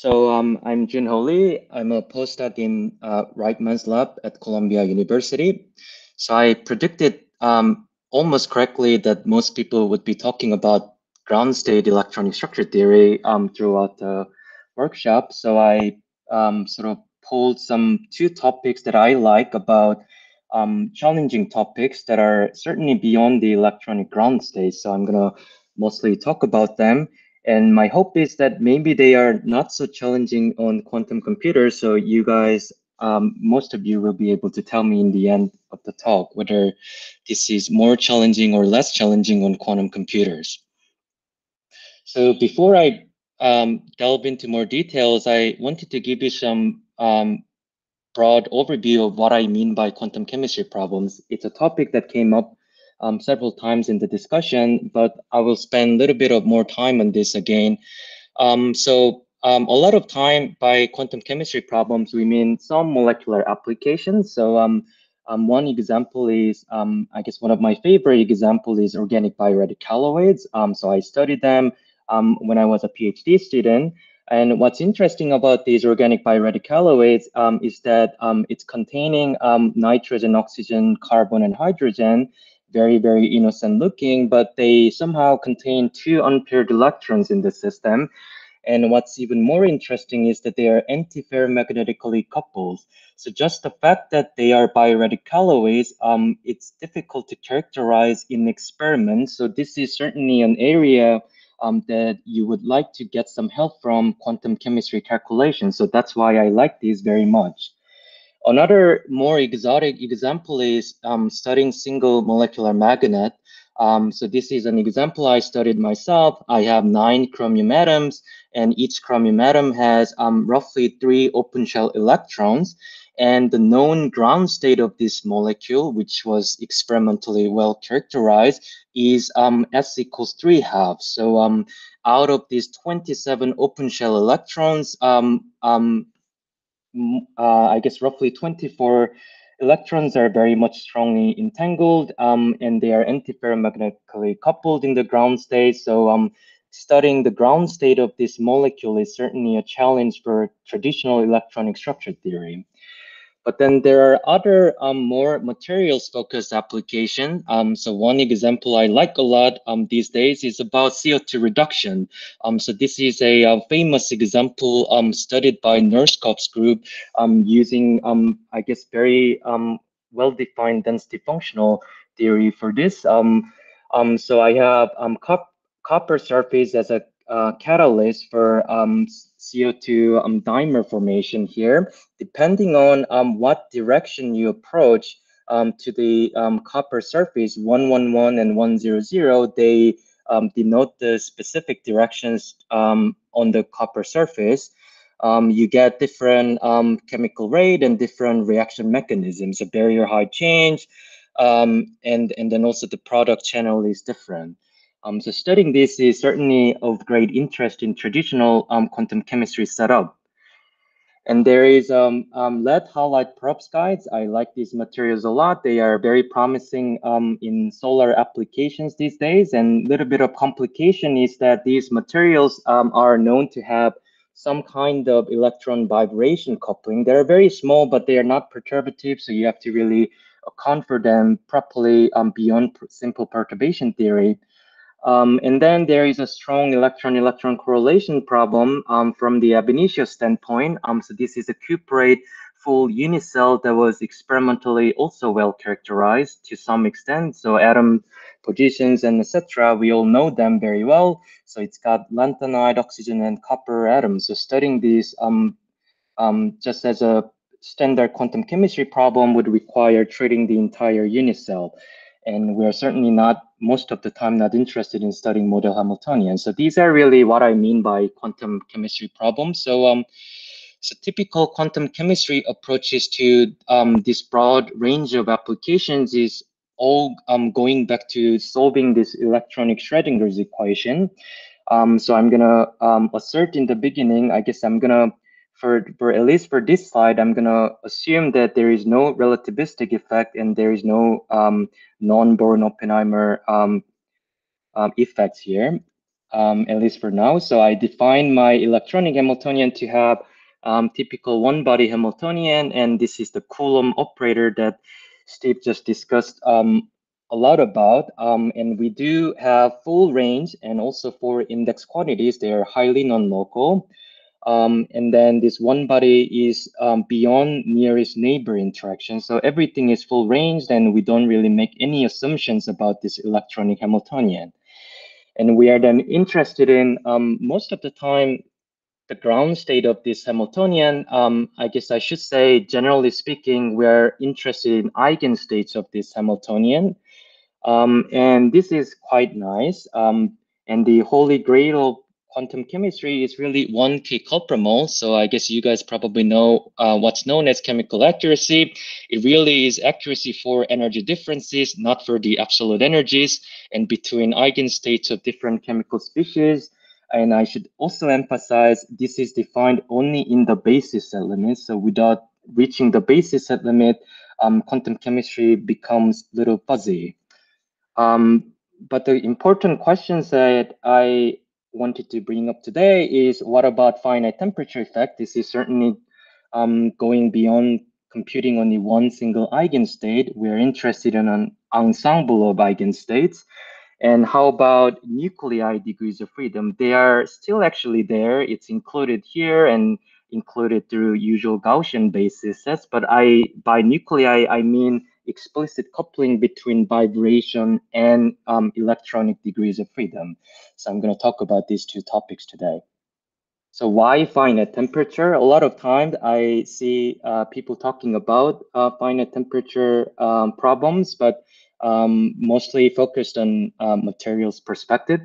I'm Joonho Lee. I'm a postdoc in Reitman's lab at Columbia University. So I predicted almost correctly that most people would be talking about ground state electronic structure theory throughout the workshop. So I sort of pulled some two topics that I like about challenging topics that are certainly beyond the electronic ground state. So I'm gonna mostly talk about them. And my hope is that maybe they are not so challenging on quantum computers. So you guys, most of you will be able to tell me in the end of the talk whether this is more challenging or less challenging on quantum computers. So before I delve into more details, I wanted to give you some broad overview of what I mean by quantum chemistry problems. It's a topic that came up several times in the discussion, but I will spend a little bit of more time on this again. A lot of time by quantum chemistry problems, we mean some molecular applications. One example is, I guess one of my favorite example is organic bioreticaloids. So I studied them when I was a PhD student. And what's interesting about these organic bioreticaloids is that it's containing nitrogen, oxygen, carbon, and hydrogen, very, very innocent looking, but they somehow contain two unpaired electrons in the system. And what's even more interesting is that they are antiferromagnetically coupled. So just the fact that they are bioreticaloids, it's difficult to characterize in experiments. So this is certainly an area that you would like to get some help from quantum chemistry calculations. So that's why I like these very much. Another more exotic example is studying single molecular magnet. So this is an example I studied myself. I have 9 chromium atoms, and each chromium atom has roughly 3 open shell electrons. And the known ground state of this molecule, which was experimentally well characterized, is S equals 3 halves. So out of these 27 open shell electrons, I guess roughly 24 electrons are very much strongly entangled, and they are antiferromagnetically coupled in the ground state. So studying the ground state of this molecule is certainly a challenge for traditional electronic structure theory. But then there are other more materials-focused applications. So one example I like a lot these days is about CO2 reduction. So this is a famous example studied by Norskop's group using, I guess, very well-defined density functional theory for this. So I have copper surface as a catalyst for CO2 dimer formation here. Depending on what direction you approach to the copper surface, 111 and 100, they denote the specific directions on the copper surface. You get different chemical rate and different reaction mechanisms. A barrier height change, and then also the product channel is different. So studying this is certainly of great interest in traditional quantum chemistry setup. And there is lead halide perovskites. I like these materials a lot. They are very promising in solar applications these days. And a little bit of complication is that these materials are known to have some kind of electron vibration coupling. They're very small, but they are not perturbative. So you have to really account for them properly beyond simple perturbation theory. And then there is a strong electron-electron correlation problem from the ab initio standpoint. So this is a cuprate full unicell that was experimentally also well characterized to some extent. So atom positions and etc. We all know them very well. So it's got lanthanide, oxygen, and copper atoms. So studying these just as a standard quantum chemistry problem would require treating the entire unicell. And we're certainly not, most of the time, not interested in studying model Hamiltonian. So these are really what I mean by quantum chemistry problems. So typical quantum chemistry approaches to this broad range of applications is all going back to solving this electronic Schrodinger's equation. So I'm gonna assert in the beginning, I guess I'm gonna, for at least for this slide, I'm gonna assume that there is no relativistic effect and there is no non-Born-Oppenheimer effects here. at least for now. So I define my electronic Hamiltonian to have typical one-body Hamiltonian, and this is the Coulomb operator that Steve just discussed a lot about. And we do have full range, and also for index quantities, they are highly non-local. And then this one body is beyond nearest neighbor interaction. So everything is full range, and we don't really make any assumptions about this electronic Hamiltonian. And we are then interested in, most of the time, the ground state of this Hamiltonian. I guess I should say, generally speaking, we're interested in eigenstates of this Hamiltonian. And this is quite nice. And the holy grail of quantum chemistry is really 1 kcal/mole. So I guess you guys probably know what's known as chemical accuracy. It really is accuracy for energy differences, not for the absolute energies, and between eigenstates of different chemical species. And I should also emphasize this is defined only in the basis set limit. So without reaching the basis set limit, quantum chemistry becomes a little fuzzy. But the important questions that I wanted to bring up today is, what about finite temperature effect? This is certainly going beyond computing only one single eigenstate. We're interested in an ensemble of eigenstates. And how about nuclei degrees of freedom? They are still actually there. It's included here and included through usual Gaussian basis sets. But by nuclei, I mean explicit coupling between vibration and electronic degrees of freedom. So I'm going to talk about these two topics today. So why finite temperature? A lot of times I see people talking about finite temperature problems, but mostly focused on materials perspective.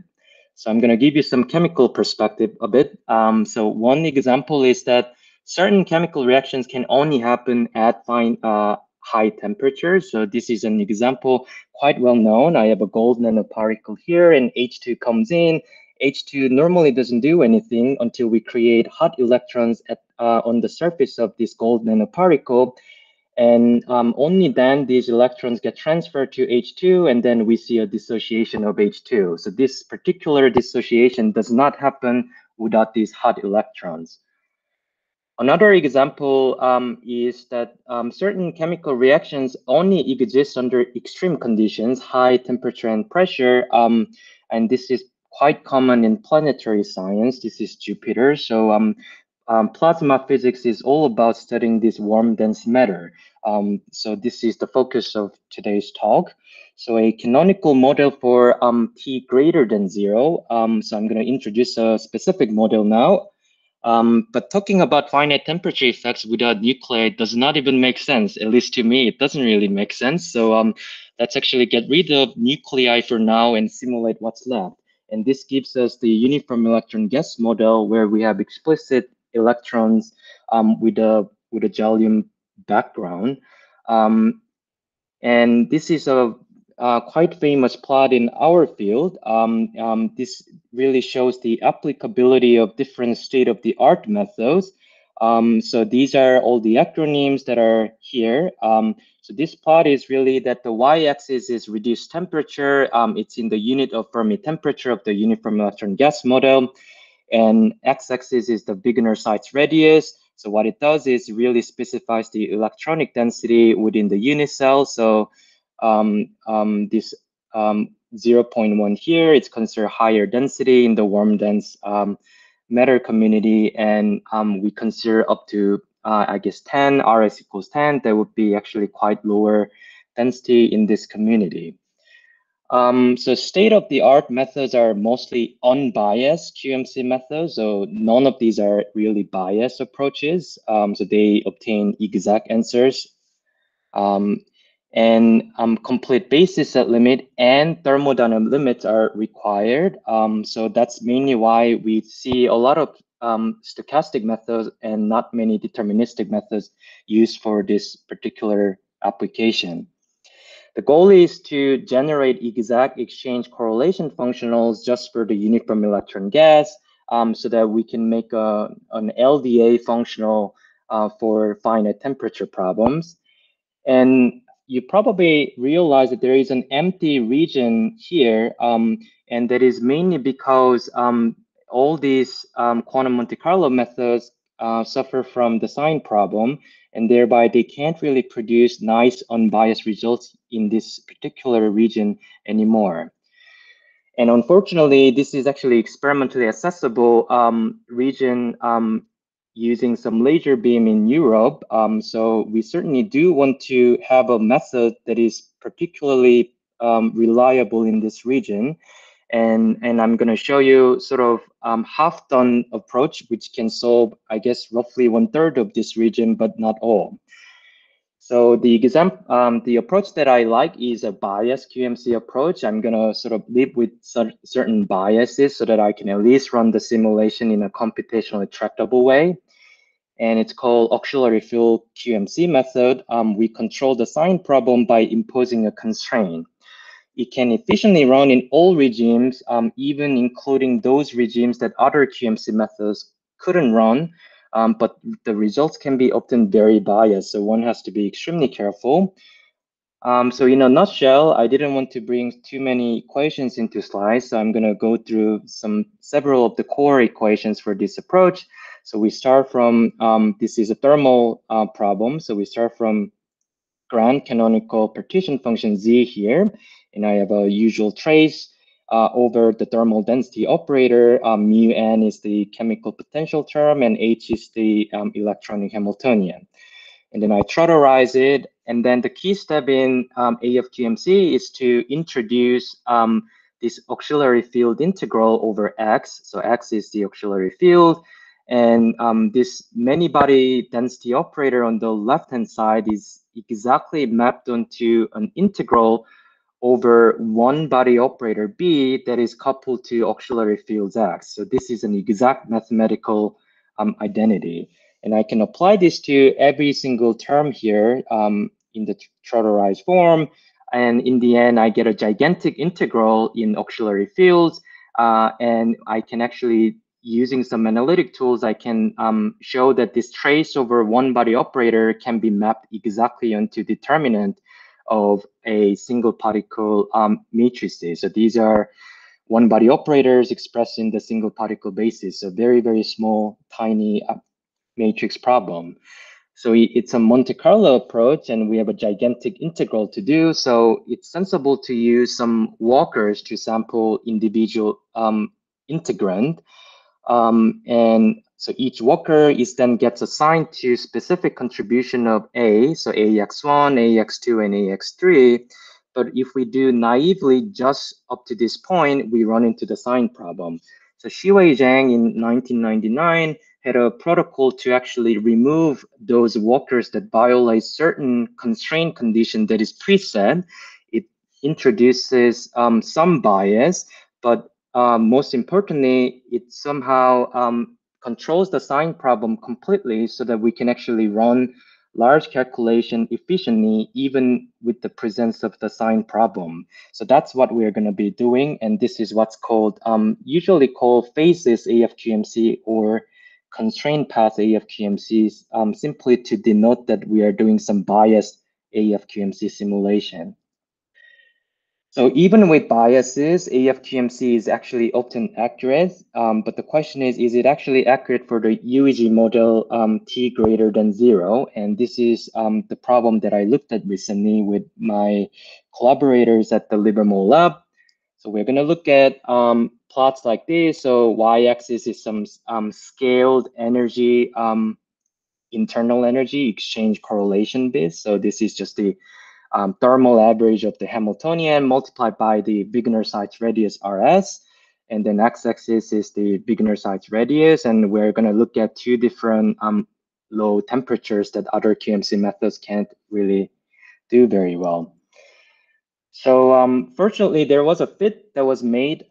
So I'm going to give you some chemical perspective a bit. So one example is that certain chemical reactions can only happen at high temperatures. So this is an example quite well known. I have a gold nanoparticle here, and H2 comes in. H2 normally doesn't do anything until we create hot electrons on the surface of this gold nanoparticle. And only then these electrons get transferred to H2, and then we see a dissociation of H2. So this particular dissociation does not happen without these hot electrons. Another example is that certain chemical reactions only exist under extreme conditions, high temperature and pressure. And this is quite common in planetary science. This is Jupiter. So plasma physics is all about studying this warm, dense matter. So this is the focus of today's talk. So a canonical model for T greater than 0. So I'm going to introduce a specific model now. But talking about finite temperature effects without nuclei does not even make sense. At least to me, it doesn't really make sense. So let's actually get rid of nuclei for now and simulate what's left. And this gives us the uniform electron gas model, where we have explicit electrons with a gallium background. And this is a quite famous plot in our field. This really shows the applicability of different state-of-the-art methods. So these are all the acronyms that are here. So this plot is really that the y-axis is reduced temperature. It's in the unit of Fermi temperature of the uniform electron gas model. And x-axis is the Wegener-Seitz radius. So what it does is really specifies the electronic density within the unit cell. So this 0.1 here, it's considered higher density in the warm dense matter community. And we consider up to, I guess, 10, RS equals 10. That would be actually quite lower density in this community. So state-of-the-art methods are mostly unbiased QMC methods. So none of these are really biased approaches. So they obtain exact answers. And complete basis set limit and thermodynamic limits are required. So that's mainly why we see a lot of stochastic methods and not many deterministic methods used for this particular application. The goal is to generate exact exchange correlation functionals just for the uniform electron gas, so that we can make an LDA functional for finite temperature problems. And you probably realize that there is an empty region here, and that is mainly because all these quantum Monte Carlo methods suffer from the sign problem, and thereby they can't really produce nice unbiased results in this particular region anymore. And unfortunately, this is actually experimentally accessible region using some laser beam in Europe. So we certainly do want to have a method that is particularly reliable in this region. And I'm going to show you sort of half-done approach, which can solve, I guess, roughly 1/3 of this region, but not all. So the approach that I like is a bias QMC approach. I'm gonna sort of live with certain biases so that I can at least run the simulation in a computationally tractable way. And it's called auxiliary field QMC method. We control the sign problem by imposing a constraint. It can efficiently run in all regimes, even including those regimes that other QMC methods couldn't run. But the results can be often very biased, so one has to be extremely careful. So in a nutshell, I didn't want to bring too many equations into slides, so I'm going to go through several of the core equations for this approach. So we start from, this is a thermal problem, so we start from grand canonical partition function Z here, and I have a usual trace over the thermal density operator. Mu n is the chemical potential term, and H is the electronic Hamiltonian. And then I trotterize it, and then the key step in AFQMC is to introduce this auxiliary field integral over X. So X is the auxiliary field, and this many-body density operator on the left-hand side is exactly mapped onto an integral over one-body operator B that is coupled to auxiliary fields X. So this is an exact mathematical identity. And I can apply this to every single term here in the trotterized form. And in the end, I get a gigantic integral in auxiliary fields. And I can actually, using some analytic tools, I can show that this trace over one body operator can be mapped exactly onto determinant of a single particle matrices. So these are one body operators expressed in the single particle basis. So very, very small, tiny matrix problem. So it's a Monte Carlo approach, and we have a gigantic integral to do. So it's sensible to use some walkers to sample individual integrand. And so each walker is then gets assigned to specific contribution of A, so AX1, AX2, and AX3. But if we do naively just up to this point, we run into the sign problem. So Shiwei Zhang in 1999 had a protocol to actually remove those walkers that violate certain constraint condition that is preset. It introduces some bias, but most importantly, it somehow controls the sign problem completely so that we can actually run large calculation efficiently, even with the presence of the sign problem. So that's what we're going to be doing. And this is what's called, usually called phases AFQMC or constraint path AFQMCs, simply to denote that we are doing some biased AFQMC simulation. So even with biases, AFQMC is actually often accurate, but the question is it actually accurate for the UEG model t greater than 0? And this is the problem that I looked at recently with my collaborators at the Livermore lab. So we're gonna look at plots like this. So y-axis is some scaled energy, internal energy exchange correlation bits. So this is just the thermal average of the Hamiltonian multiplied by the Wigner-Seitz radius RS. And then x-axis is the Wigner-Seitz radius. And we're going to look at two different low temperatures that other QMC methods can't really do very well. So fortunately, there was a fit that was made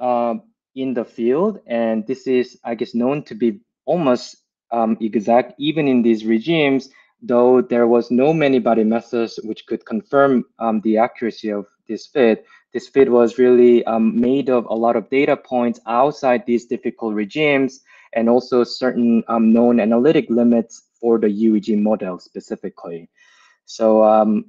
in the field. And this is, I guess, known to be almost exact, even in these regimes, though there was no many-body methods which could confirm the accuracy of this fit. This fit was really made of a lot of data points outside these difficult regimes, and also certain known analytic limits for the UEG model specifically. So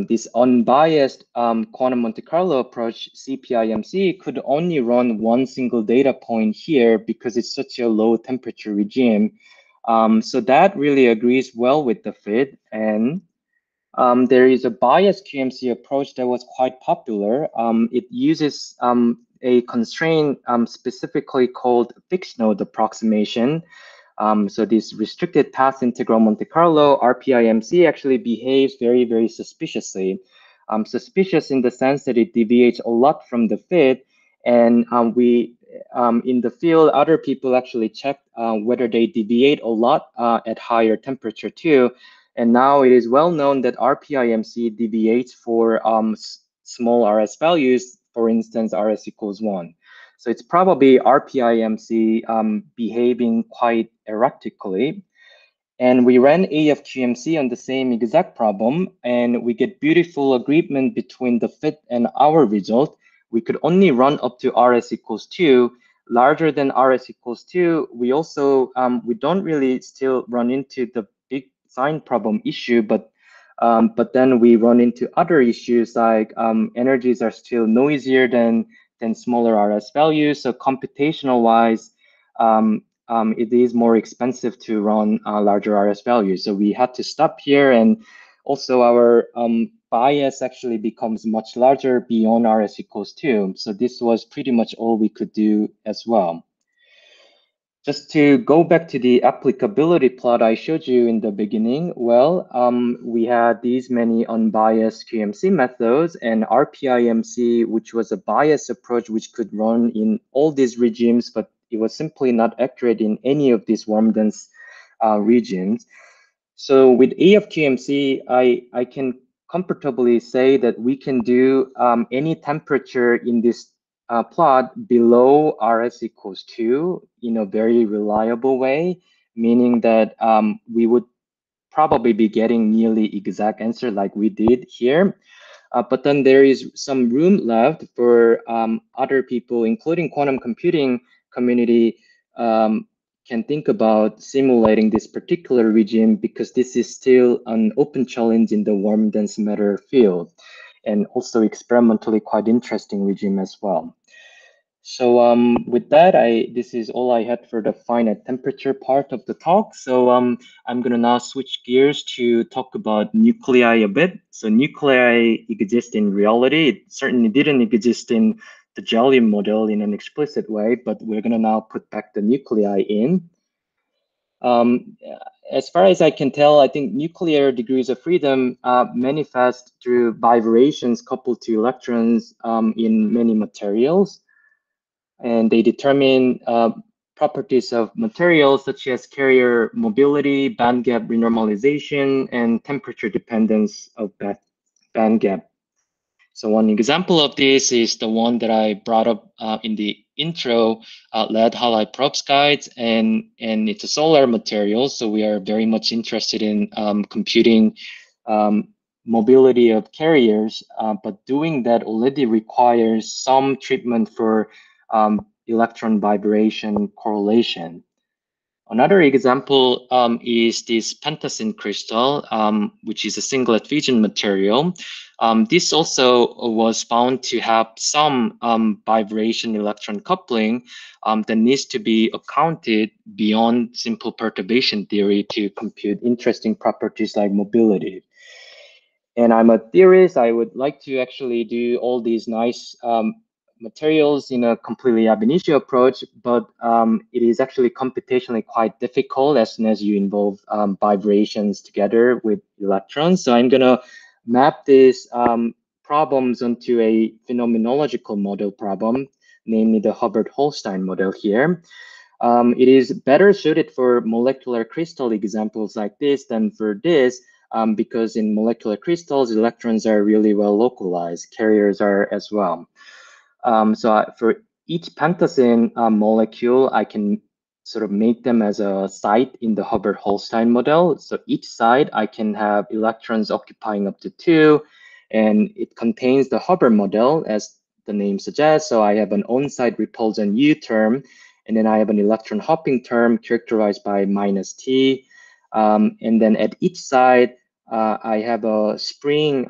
this unbiased quantum Monte Carlo approach, CPIMC, could only run one single data point here because it's such a low temperature regime. So that really agrees well with the fit. And there is a biased QMC approach that was quite popular. It uses a constraint specifically called fixed node approximation. So this restricted path integral Monte Carlo, RPIMC, actually behaves very, very suspiciously. Suspicious in the sense that it deviates a lot from the fit. And in the field, other people actually checked whether they deviate a lot at higher temperature too. And now it is well known that RPIMC deviates for small RS values, for instance, RS equals 1. So it's probably RPIMC behaving quite erratically. And we ran AFQMC on the same exact problem, and we get beautiful agreement between the fit and our result. We could only run up to RS equals 2. Larger than RS equals 2, we also, we don't really still run into the big sign problem issue, but then we run into other issues like energies are still noisier than smaller RS values. So computational wise, it is more expensive to run larger RS values. So we had to stop here, and also our bias actually becomes much larger beyond RS equals 2. So this was pretty much all we could do as well. Just to go back to the applicability plot I showed you in the beginning, well, we had these many unbiased QMC methods, and RPIMC, which was a biased approach which could run in all these regimes, but it was simply not accurate in any of these warm-dense regimes. So with AFQMC, I can comfortably say that we can do any temperature in this plot below RS equals 2 in a very reliable way, meaning that we would probably be getting nearly exact answer like we did here. But then there is some room left for other people, including quantum computing community, can think about simulating this particular regime, because this is still an open challenge in the warm dense matter field, and also experimentally quite interesting regime as well. So with that, this is all I had for the finite temperature part of the talk. So I'm going to now switch gears to talk about nuclei a bit. So nuclei exist in reality. It certainly didn't exist in the Jellium model in an explicit way, but we're going to now put back the nuclei in. As far as I can tell, I think nuclear degrees of freedom manifest through bivibrations coupled to electrons in many materials. And they determine properties of materials such as carrier mobility, band gap renormalization, and temperature dependence of that band gap. So one example of this is the one that I brought up in the intro, lead halide perovskites, and it's a solar material. So we are very much interested in computing mobility of carriers, but doing that already requires some treatment for electron vibration correlation. Another example is this pentasyn crystal, which is a singlet fission material. This also was found to have some vibration electron coupling that needs to be accounted beyond simple perturbation theory to compute interesting properties like mobility. And I'm a theorist. I would like to actually do all these nice materials in a completely ab initio approach, but it is actually computationally quite difficult as soon as you involve vibrations together with electrons. So I'm going to map these problems onto a phenomenological model problem, namely the Hubbard-Holstein model here. It is better suited for molecular crystal examples like this than for this, because in molecular crystals, electrons are really well localized. Carriers are as well. So for each pentasyn molecule, I can sort of make them as a site in the Hubbard-Holstein model. So each site, I can have electrons occupying up to 2, and it contains the Hubbard model, as the name suggests. So I have an on-site repulsion U term, and then I have an electron hopping term characterized by -T. And then at each side, I have a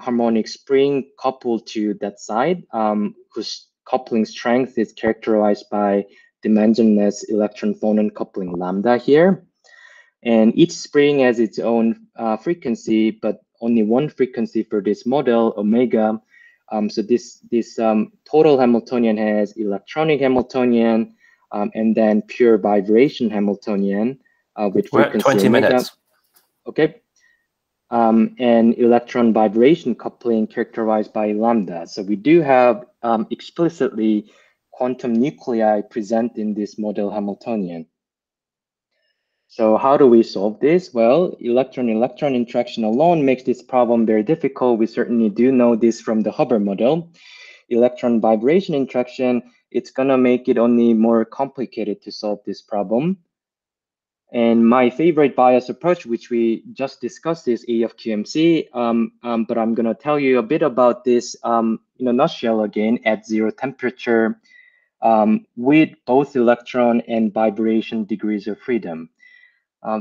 harmonic spring coupled to that side, whose coupling strength is characterized by dimensionless electron phonon coupling lambda here. And each spring has its own frequency, but only one frequency for this model, omega. So this total Hamiltonian has electronic Hamiltonian, and then pure vibration Hamiltonian with We're at frequency 20 omega. minutes. Okay. And electron vibration coupling characterized by lambda. So we do have explicitly quantum nuclei present in this model Hamiltonian. So how do we solve this? Well, electron-electron interaction alone makes this problem very difficult. We certainly do know this from the Hubbard model. Electron vibration interaction, it's gonna make it only more complicated to solve this problem. And my favorite bias approach, which we just discussed, is A of QMC. But I'm gonna tell you a bit about this in a nutshell again at zero temperature with both electron and vibration degrees of freedom.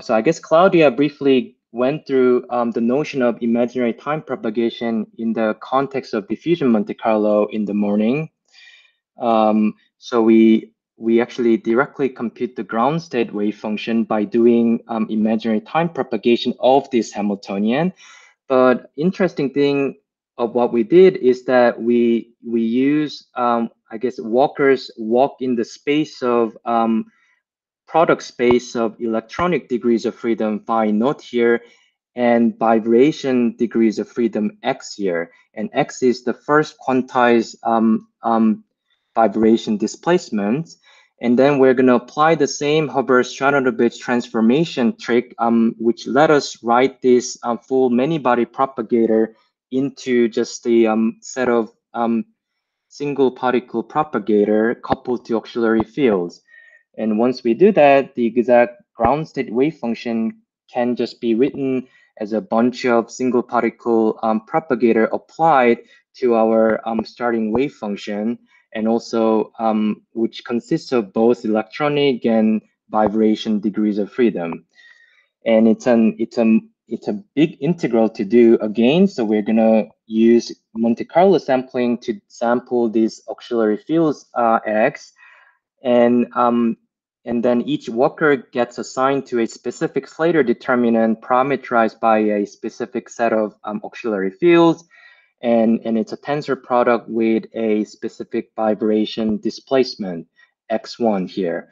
So I guess Claudia briefly went through the notion of imaginary time propagation in the context of diffusion Monte Carlo in the morning. So we actually directly compute the ground state wave function by doing imaginary time propagation of this Hamiltonian. But interesting thing of what we did is that we use I guess walkers walk in the space of product space of electronic degrees of freedom phi naught here and vibration degrees of freedom x here. And x is the first quantized vibration displacement. And then we're going to apply the same Hubbard-Stratonovich transformation trick, which let us write this full many-body propagator into just the set of single particle propagator coupled to auxiliary fields. And once we do that, the exact ground state wave function can just be written as a bunch of single particle propagator applied to our starting wave function, and also which consists of both electronic and vibration degrees of freedom. And it's a big integral to do again. So we're gonna use Monte Carlo sampling to sample these auxiliary fields X, and then each walker gets assigned to a specific Slater determinant parameterized by a specific set of auxiliary fields, and it's a tensor product with a specific vibration displacement x1 here.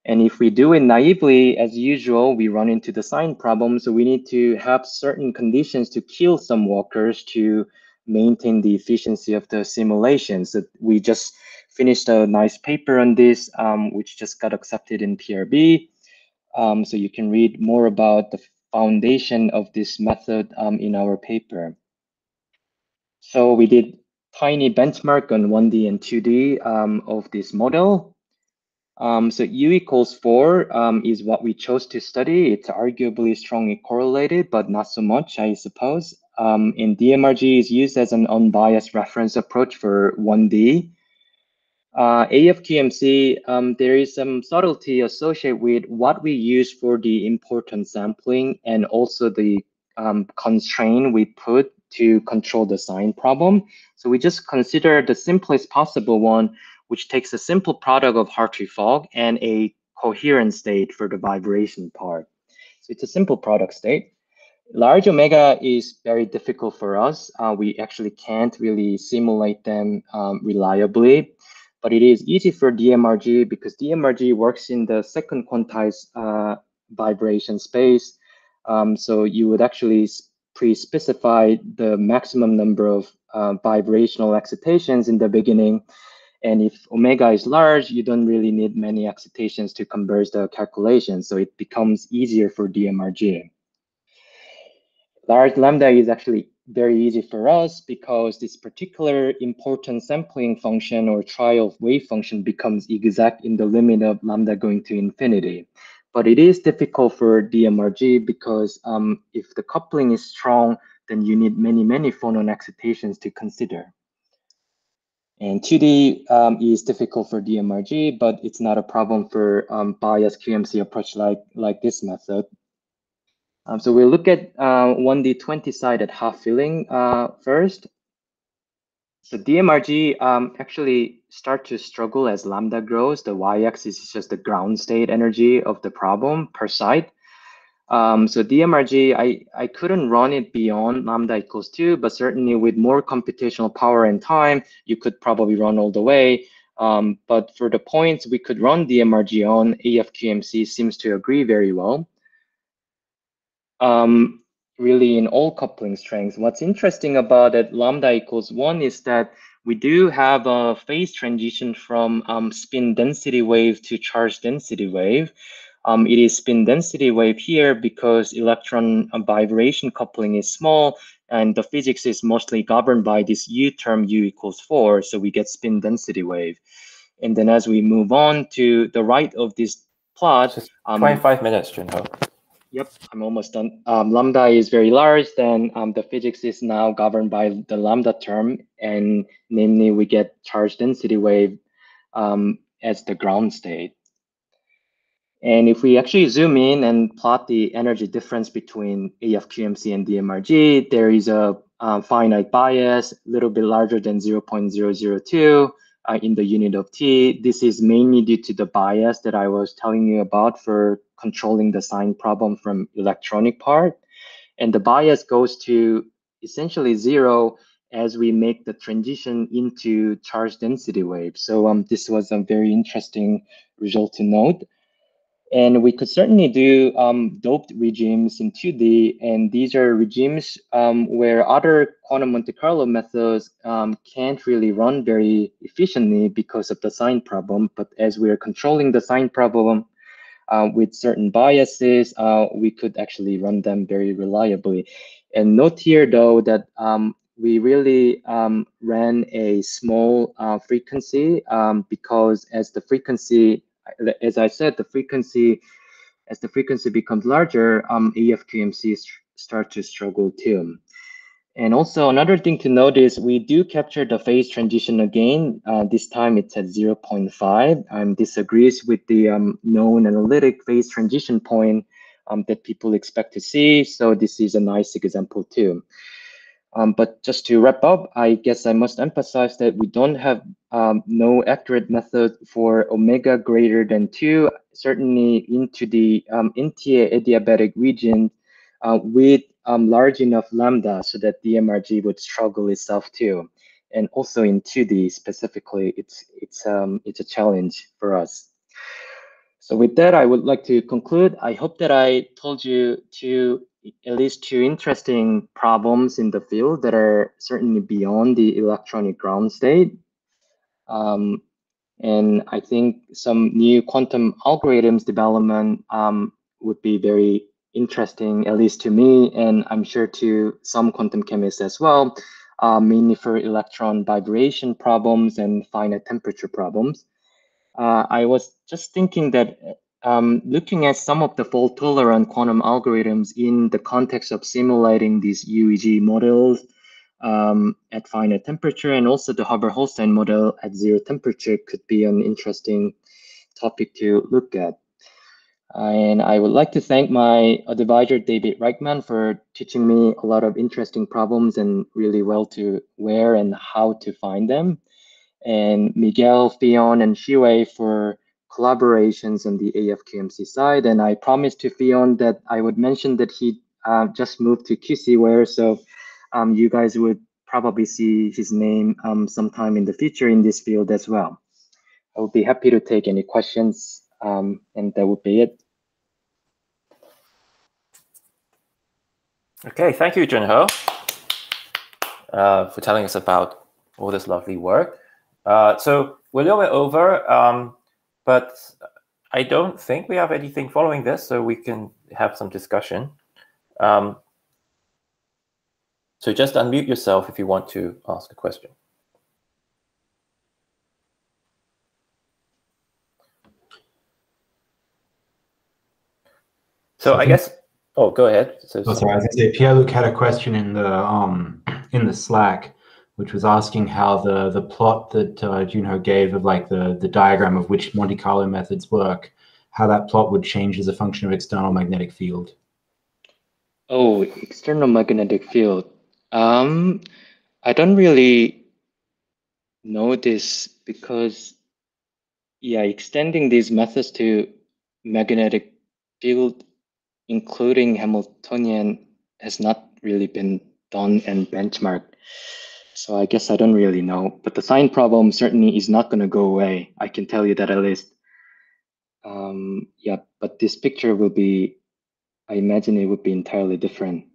And if we do it naively, as usual, we run into the sign problem. So we need to have certain conditions to kill some walkers to maintain the efficiency of the simulation. So we just finished a nice paper on this, which just got accepted in PRB. So you can read more about the foundation of this method in our paper. So we did tiny benchmark on 1D and 2D of this model. So U equals 4 is what we chose to study. It's arguably strongly correlated, but not so much, I suppose. And DMRG is used as an unbiased reference approach for 1D. A of QMC, there is some subtlety associated with what we use for the importance sampling and also the constraint we put to control the sign problem. So we just consider the simplest possible one, which takes a simple product of Hartree fog and a coherent state for the vibration part. So it's a simple product state. Large omega is very difficult for us. We actually can't really simulate them reliably, but it is easy for DMRG because DMRG works in the second quantized vibration space. So you would actually pre-specify the maximum number of vibrational excitations in the beginning. And if omega is large, you don't really need many excitations to converge the calculation. So it becomes easier for DMRG. Large lambda is actually very easy for us because this particular important sampling function or trial wave function becomes exact in the limit of lambda going to infinity. But it is difficult for DMRG because if the coupling is strong, then you need many phonon excitations to consider. And 2D is difficult for DMRG, but it's not a problem for biased QMC approach like this method. So we'll look at 1D 20-sided half-filling first. So DMRG actually start to struggle as lambda grows. The y-axis is just the ground state energy of the problem per side. So DMRG, I couldn't run it beyond lambda equals 2, but certainly with more computational power and time, you could probably run all the way. But for the points we could run DMRG on, AFQMC seems to agree very well. Really in all coupling strengths. What's interesting about it, lambda equals 1, is that we do have a phase transition from spin density wave to charge density wave. It is spin density wave here because electron vibration coupling is small, and the physics is mostly governed by this U term, U equals 4, so we get spin density wave. And then as we move on to the right of this plot, just 25 minutes, Joonho. Yep, I'm almost done. Lambda is very large, then the physics is now governed by the lambda term, and namely we get charge density wave as the ground state. And if we actually zoom in and plot the energy difference between AFQMC and DMRG, there is a finite bias, a little bit larger than 0.002 in the unit of t. This is mainly due to the bias that I was telling you about for controlling the sign problem from electronic part. And the bias goes to essentially 0 as we make the transition into charge density wave. So this was a very interesting result to note. And we could certainly do doped regimes in 2D, and these are regimes where other quantum Monte Carlo methods can't really run very efficiently because of the sign problem. But as we are controlling the sign problem with certain biases, we could actually run them very reliably. And note here, though, that we really ran a small frequency because as I said, as the frequency becomes larger, AFQMCs start to struggle too. And also another thing to note is we do capture the phase transition again. This time it's at 0.5. This agrees with the known analytic phase transition point that people expect to see. So this is a nice example too. But just to wrap up, I guess I must emphasize that we don't have no accurate method for omega greater than 2, certainly into the anti-adiabatic region with large enough lambda so that DMRG would struggle itself too. And also in 2D specifically, it's a challenge for us. So with that, I would like to conclude. I hope that I told you at least 2 interesting problems in the field that are certainly beyond the electronic ground state. And I think some new quantum algorithms development would be very interesting, at least to me, and I'm sure to some quantum chemists as well, mainly for electron vibration problems and finite temperature problems. I was just thinking that looking at some of the fault-tolerant quantum algorithms in the context of simulating these UEG models at finite temperature and also the Haber-Holstein model at 0 temperature could be an interesting topic to look at. And I would like to thank my advisor, David Reichman, for teaching me a lot of interesting problems and really well to where and how to find them. And Miguel, Fion, and Shiwei for collaborations on the AFQMC side. And I promised to Fion that I would mention that he just moved to QCware, so you guys would probably see his name sometime in the future in this field as well. I would be happy to take any questions, and that would be it. Okay, thank you, Joonho, for telling us about all this lovely work. So we're a little bit over, but I don't think we have anything following this, so we can have some discussion. So just unmute yourself if you want to ask a question. So I guess, oh, go ahead. Sorry, I was going to say Pierre-Luc had a question in the Slack, which was asking how the plot that Joonho gave of like the diagram of which Monte Carlo methods work, how that plot would change as a function of external magnetic field. Oh, external magnetic field. I don't really know this because, yeah, extending these methods to magnetic field, including Hamiltonian, has not really been done and benchmarked. So I guess I don't really know. But the sign problem certainly is not going to go away. I can tell you that at least. Yeah, but this picture will be, I imagine it would be entirely different.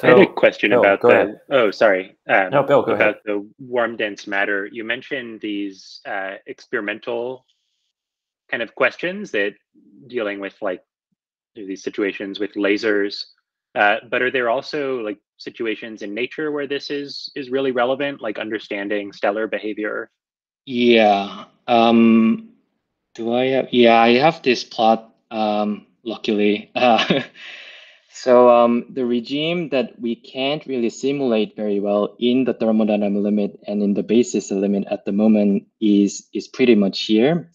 I had a So, question Bill, about go ahead. oh, sorry. No, Bill, go ahead. About the warm dense matter. You mentioned these experimental kind of questions that dealing with like these situations with lasers. But are there also like situations in nature where this is really relevant, like understanding stellar behavior? Yeah. Do I have? Yeah, I have this plot. Luckily. So the regime that we can't really simulate very well in the thermodynamic limit and in the basis limit at the moment is pretty much here.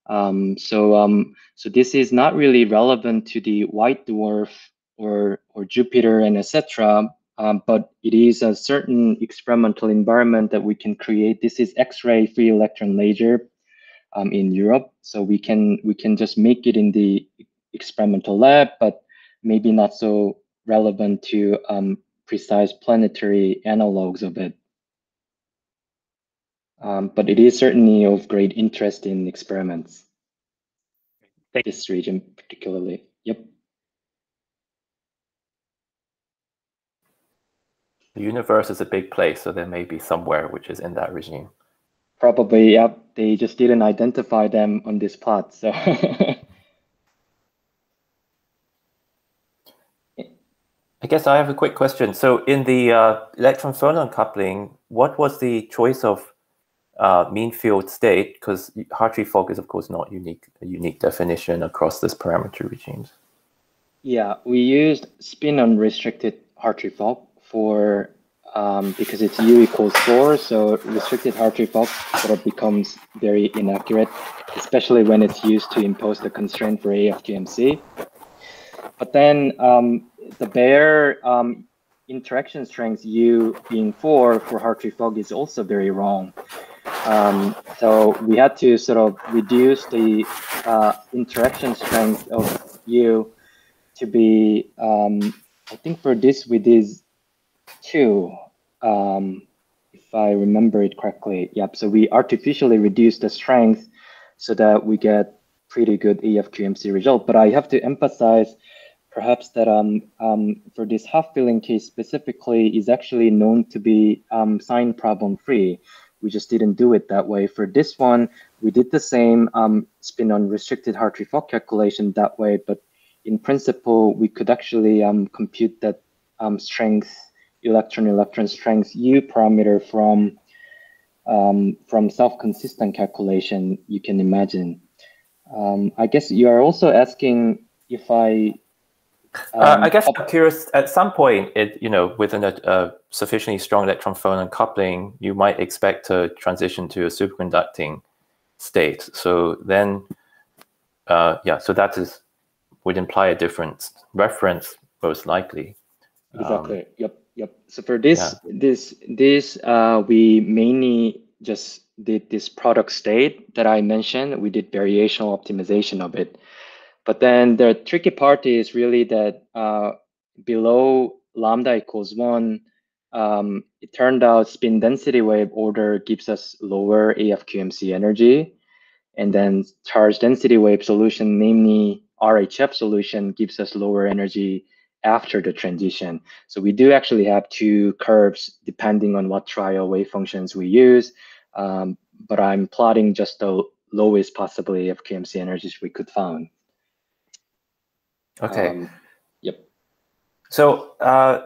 So this is not really relevant to the white dwarf or Jupiter and etc. But it is a certain experimental environment that we can create. This is X-ray free electron laser in Europe, so we can just make it in the experimental lab, but maybe not so relevant to precise planetary analogs of it. But it is certainly of great interest in experiments. This region particularly. Yep. The universe is a big place, so there may be somewhere which is in that regime. Probably, yep. They just didn't identify them on this plot, so. I guess I have a quick question. So in the electron-phonon coupling, what was the choice of mean field state? Because Hartree fog is, of course, not a unique definition across this parameter regimes. Yeah, we used spin-unrestricted Hartree fog for because it's U equals 4, so restricted Hartree fog sort of becomes very inaccurate, especially when it's used to impose the constraint for AFQMC. But then the bare interaction strength U being 4 for Hartree fog is also very wrong. So we had to sort of reduce the interaction strength of U to be, I think for this we did 2, if I remember it correctly. Yep, so we artificially reduced the strength so that we get pretty good AFQMC result. But I have to emphasize perhaps that for this half-filling case specifically is actually known to be sign problem free. We just didn't do it that way. For this one, we did the same spin-on restricted Hartree fog calculation that way, but in principle, we could actually compute that strength, electron strength U parameter from self-consistent calculation, you can imagine. I guess you are also asking if I guess I'm curious, at some point, within a sufficiently strong electron-phonon coupling, you might expect to transition to a superconducting state. So then, so that would imply a different reference, most likely. Exactly. Yep. So for this, we mainly just did this product state that I mentioned. We did variational optimization of it. But then the tricky part is really that below lambda equals 1, it turned out spin density wave order gives us lower AFQMC energy. And then charge density wave solution, namely RHF solution, gives us lower energy after the transition. So we do actually have 2 curves depending on what trial wave functions we use. But I'm plotting just the lowest possible AFQMC energies we could find. Okay. Yep. So I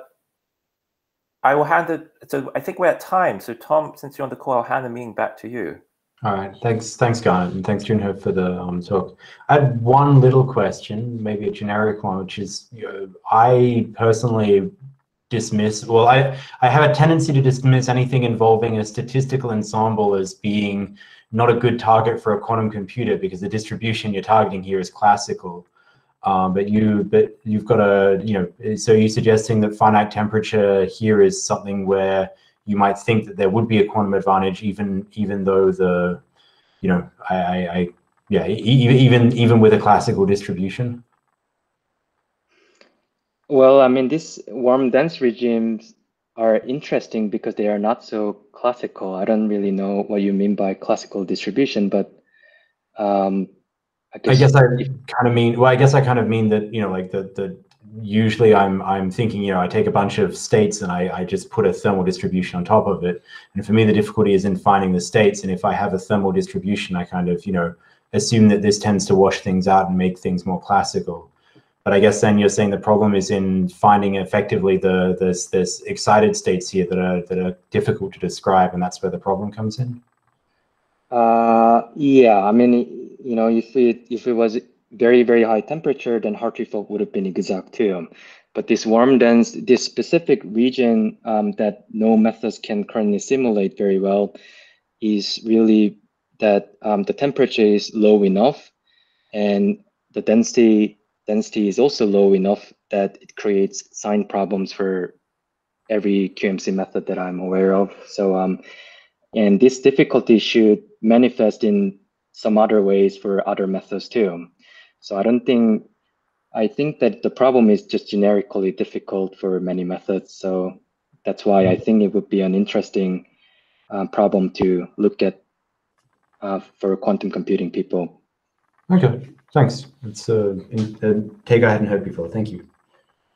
will hand it. So I think we're at time. So Tom, since you're on the call, I'll hand the meeting back to you. All right, thanks Garnet, and thanks Joonho for the talk. I had one little question, maybe a generic one, which is, I personally dismiss, well, I have a tendency to dismiss anything involving a statistical ensemble as being not a good target for a quantum computer because the distribution you're targeting here is classical. But you've got a, so you're suggesting that finite temperature here is something where you might think that there would be a quantum advantage, even though the, even with a classical distribution. Well, I mean, these warm dense regimes are interesting because they are not so classical. I don't really know what you mean by classical distribution, but I guess I kind of mean, well, I guess I kind of mean that, like the usually I'm thinking, I take a bunch of states and I just put a thermal distribution on top of it. And for me, the difficulty is in finding the states. And if I have a thermal distribution, I kind of, assume that this tends to wash things out and make things more classical. But I guess then you're saying the problem is in finding effectively there's excited states here that are difficult to describe, and that's where the problem comes in. Yeah, I mean, if it was very, very high temperature, then Hartree-Fock would have been exact too. But this warm dense, this specific region that no methods can currently simulate very well is really that the temperature is low enough and the density is also low enough that it creates sign problems for every QMC method that I'm aware of. So, and this difficulty should manifest in some other ways for other methods too. So I think that the problem is just generically difficult for many methods. So that's why I think it would be an interesting problem to look at for quantum computing people. Okay, thanks. It's a take I hadn't heard before. Thank you.